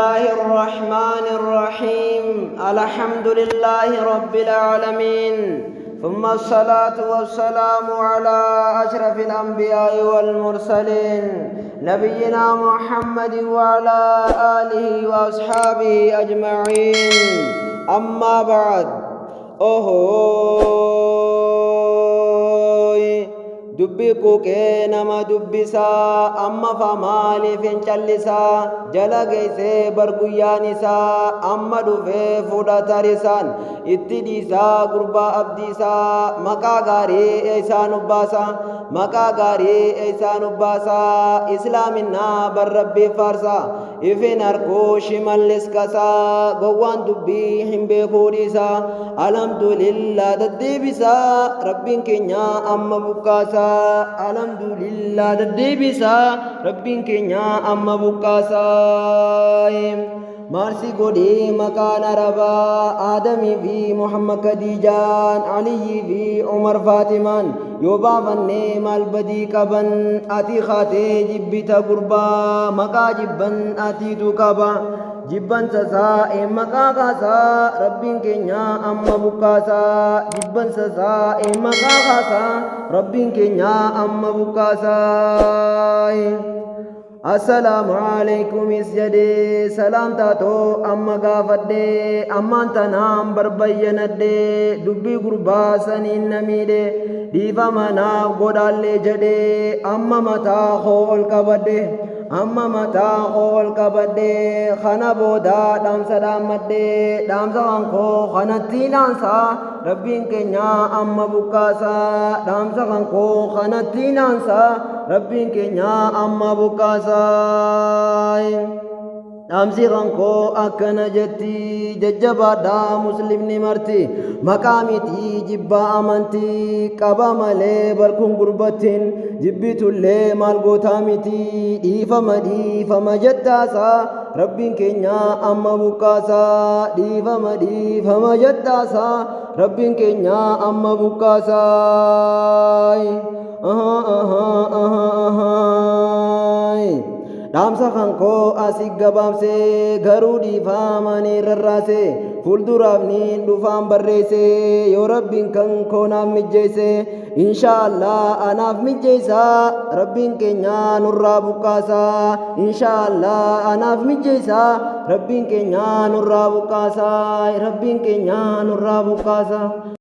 الله الرحمن الرحيم الحمد لله رب العالمين ثم الصلاة والسلام على أشرف الأنبياء والمرسلين نبينا محمد وعلى آله وأصحابه أجمعين أما بعد dubbii quuqee nama dubbisaa amma famaaliif hin callisaa jala geessee barguyyaan isaa amma dhufee fudhatarisaan itti dhiisaa gurbaa abdiisaa maqaa gaarii eeysaan ubbaasa maqaa gaarii eeysaan ubbaasa islaaminaa barrabbii faarsa ifin harkuu shimallis kasaa gowwaan dubbii hin beekuu dhiisa alhamdulillah daddeebisaa rabbiin keenya amma bukkaasa alhamdulillah daddeebisaa rabbiin keenya amma bukkaasaa maarsi godhee maqaan arabaa aadamii fi muhammad khadiijaan aliyii fi umar faatimaan yoo baafannee maal badii qaban ati kaatee jibbita gurbaa maqaa jibban atiitu qaba jibban sasaa maqaa kaasaa rabbiin keenya amma bukkaasaa jibban sasaa maqaa kaasaa rabbiin keenya amma bukkaasaa السلام عليكم اسجدي سلام تاتو أما غافدي أما تنام بربيندي دبي غربا سنين نميدي ديفا منا غدال جدي أما متا خول كبدي أما متا خول كبدي خنا بودا دام سلامدي دام سانكو خنا تينانسا ربين كنيا أما بكاسا دام سانكو خنا تينانسا ربين كنيا أما بكاسا dhaamsi rankoo akkana jetti jajjabaadhaa muslimni marti maqaa miti jibbaa amantii qaba malee barkuun gurbattiin jibbitullee maal gootaa miti dhiifama jettaasaa rabbiin keenya amma bukkaasaa dhiifama jettaasaa rabbiin keenya amma bukkaasaa dhaamsa kankoo asii gabaabsee garuu dhiifamanii rarraase fuulduraaf ni dhufaan barreesse yoo rabbiin kan koonaaf mijjeesse inshaallah anaaf mijjeessa rabbiin keenya nurraa bukkaasaa inshaallah anaaf mijjeessa rabbiin keenya nurraa bukkaasaa rabbiin keenya nurraa bukkaasaa